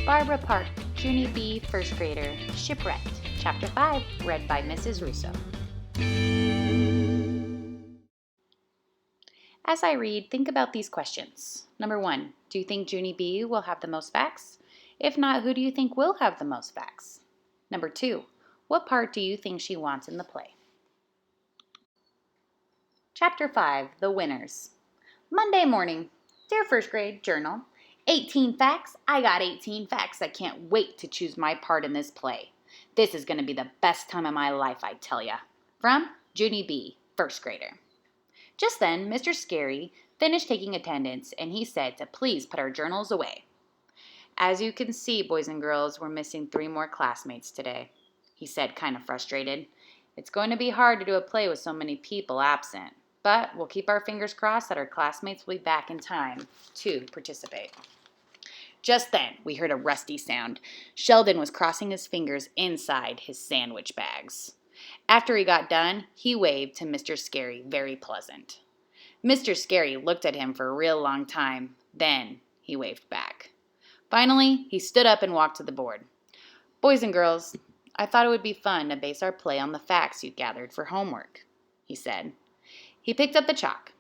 Barbara Park, Junie B., first grader, Shipwrecked, Chapter 5, read by Mrs. Rousseau. As I read, think about these questions. Number 1, do you think Junie B. will have the most facts? If not, who do you think will have the most facts? Number 2, what part do you think she wants in the play? Chapter 5, The Winners. Monday morning. Dear first grade journal, 18 facts. I got 18 facts. I can't wait to choose my part in this play. This is going to be the best time of my life, I tell ya. From Junie B., first grader. Just then, Mr. Scary finished taking attendance, and he said to please put our journals away. As you can see, boys and girls, we're missing 3 more classmates today, he said, kind of frustrated. It's going to be hard to do a play with so many people absent, but we'll keep our fingers crossed that our classmates will be back in time to participate. Just then, we heard a rusty sound. Sheldon was crossing his fingers inside his sandwich bags. After he got done, he waved to Mr. Scary, very pleasant. Mr. Scary looked at him for a real long time. Then he waved back. Finally, he stood up and walked to the board. Boys and girls, I thought it would be fun to base our play on the facts you gathered for homework, he said. He picked up the chalk.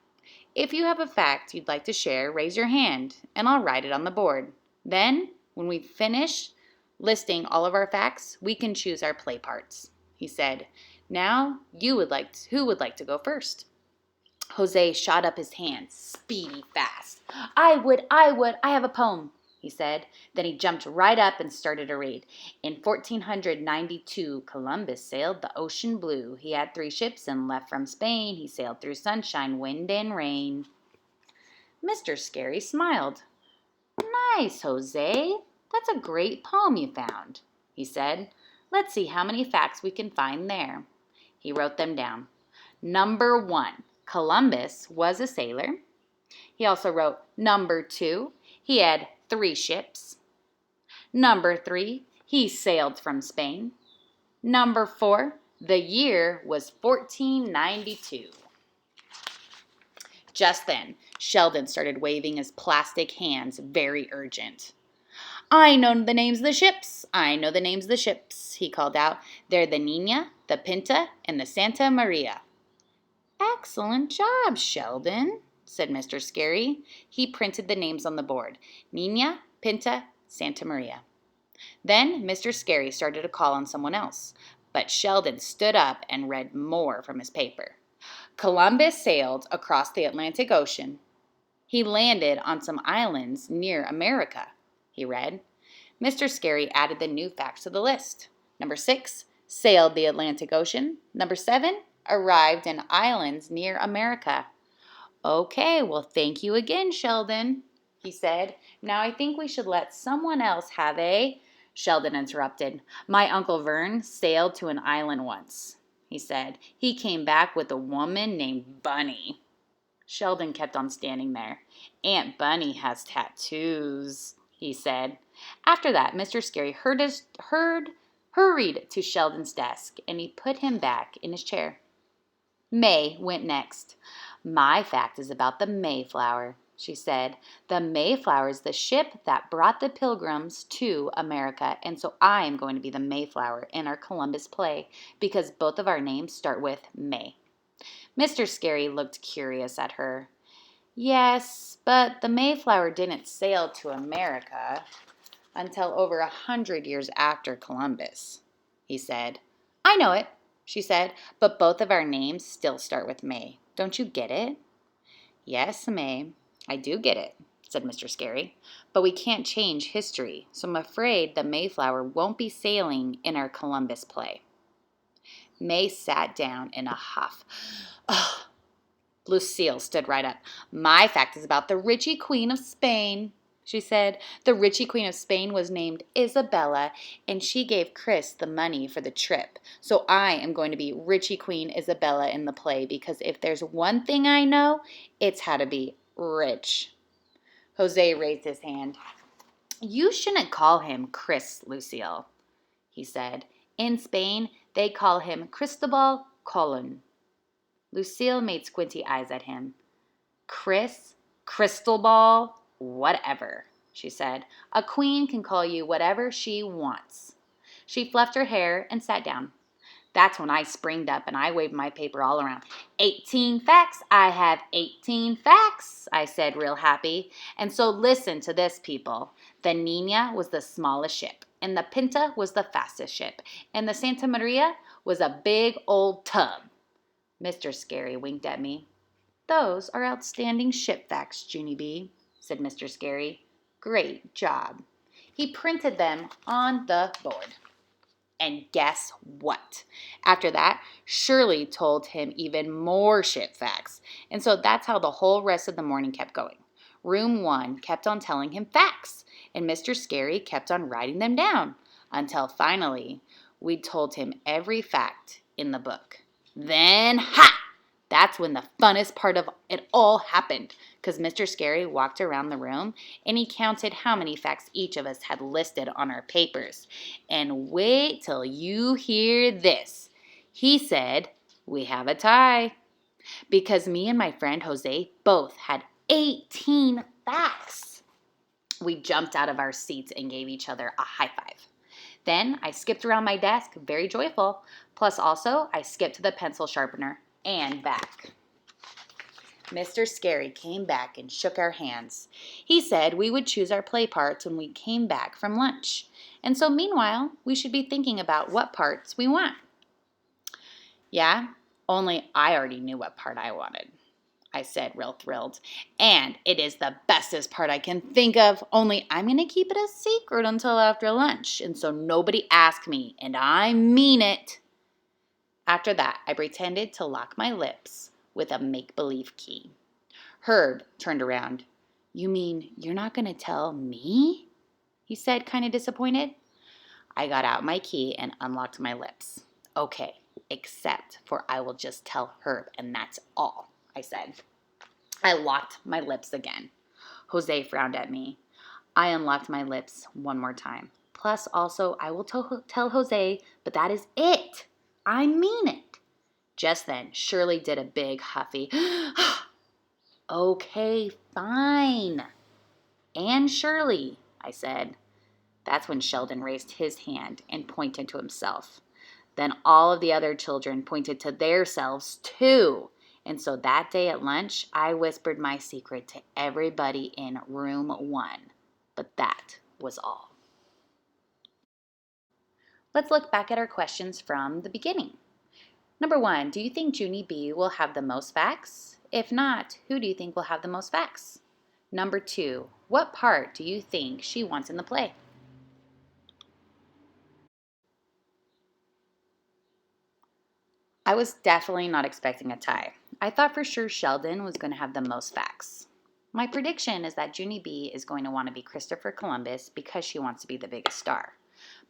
If you have a fact you'd like to share, raise your hand, and I'll write it on the board. Then, when we finish listing all of our facts, we can choose our play parts, he said. Now, who would like to go first? Jose shot up his hands, speedy fast. I would, I have a poem, he said. Then he jumped right up and started to read. In 1492, Columbus sailed the ocean blue. He had 3 ships and left from Spain. He sailed through sunshine, wind, and rain. Mr. Scary smiled. Nice, Jose. That's a great poem you found, he said. Let's see how many facts we can find there. He wrote them down. Number 1, Columbus was a sailor. He also wrote number 2, he had 3 ships. Number 3, he sailed from Spain. Number 4, the year was 1492. Just then, Sheldon started waving his plastic hands, very urgent. I know the names of the ships. I know the names of the ships, he called out. They're the Nina, the Pinta, and the Santa Maria. Excellent job, Sheldon, said Mr. Scary. He printed the names on the board. Nina, Pinta, Santa Maria. Then Mr. Scary started to call on someone else, but Sheldon stood up and read more from his paper. Columbus sailed across the Atlantic Ocean. He landed on some islands near America, he read. Mr. Scary added the new facts to the list. Number 6, sailed the Atlantic Ocean. Number 7, arrived in islands near America. Okay, well, thank you again, Sheldon, he said. Now I think we should let someone else have a... Sheldon interrupted. My Uncle Vern sailed to an island once, he said. He came back with a woman named Bunny. Sheldon kept on standing there. Aunt Bunny has tattoos, he said. After that, Mr. Scary hurried to Sheldon's desk, and he put him back in his chair. May went next. My fact is about the Mayflower, she said. The Mayflower is the ship that brought the Pilgrims to America, and so I am going to be the Mayflower in our Columbus play, because both of our names start with May. Mr. Scary looked curious at her. Yes, but the Mayflower didn't sail to America until over 100 years after Columbus, he said. I know it, she said, but both of our names still start with May. Don't you get it? Yes, May, I do get it, said Mr. Scary, but we can't change history, so I'm afraid the Mayflower won't be sailing in our Columbus play. May sat down in a huff. Ugh. Lucille stood right up. My fact is about the Richie Queen of Spain, she said. The Richie Queen of Spain was named Isabella, and she gave Chris the money for the trip. So I am going to be Richie Queen Isabella in the play, because if there's one thing I know, it's how to be rich. Jose raised his hand. You shouldn't call him Chris, Lucille, he said. In Spain, they call him Cristobal Colon. Lucille made squinty eyes at him. Chris, Crystal Ball, whatever, she said. A queen can call you whatever she wants. She fluffed her hair and sat down. That's when I springed up and I waved my paper all around. 18 facts. I have 18 facts, I said, real happy. And so listen to this, people. The Nina was the smallest ship, and the Pinta was the fastest ship, and the Santa Maria was a big old tub. Mr. Scary winked at me. Those are outstanding ship facts, Junie B., said Mr. Scary. Great job. He printed them on the board. And guess what? After that, Shirley told him even more ship facts. And so that's how the whole rest of the morning kept going. Room 1 kept on telling him facts, and Mr. Scary kept on writing them down until finally we told him every fact in the book. Then, that's when the funnest part of it all happened, because Mr. Scary walked around the room and he counted how many facts each of us had listed on our papers. And wait till you hear this. He said, we have a tie, because me and my friend Jose both had 18 facts. We jumped out of our seats and gave each other a high five. Then I skipped around my desk, very joyful. Plus also, I skipped to the pencil sharpener and back. Mr. Scary came back and shook our hands. He said we would choose our play parts when we came back from lunch. And so meanwhile, we should be thinking about what parts we want. Yeah, only I already knew what part I wanted, I said, real thrilled. And it is the bestest part I can think of, only I'm going to keep it a secret until after lunch. And so nobody ask me, and I mean it. After that, I pretended to lock my lips with a make-believe key. Herb turned around. You mean you're not going to tell me? He said, kind of disappointed. I got out my key and unlocked my lips. Okay, except for I will just tell Herb, and that's all, I said. I locked my lips again. Jose frowned at me. I unlocked my lips one more time. Plus, also, I will tell Jose, but that is it. I mean it. Just then, Shirley did a big huffy, okay, fine. And Shirley, I said. That's when Sheldon raised his hand and pointed to himself. Then all of the other children pointed to themselves too. And so that day at lunch, I whispered my secret to everybody in room 1. But that was all. Let's look back at our questions from the beginning. Number 1, do you think Junie B will have the most facts? If not, who do you think will have the most facts? Number 2, what part do you think she wants in the play? I was definitely not expecting a tie. I thought for sure Sheldon was going to have the most facts. My prediction is that Junie B is going to want to be Christopher Columbus because she wants to be the biggest star.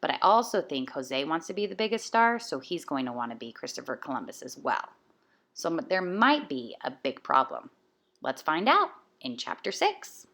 But I also think Jose wants to be the biggest star, so he's going to want to be Christopher Columbus as well. So there might be a big problem. Let's find out in Chapter 6.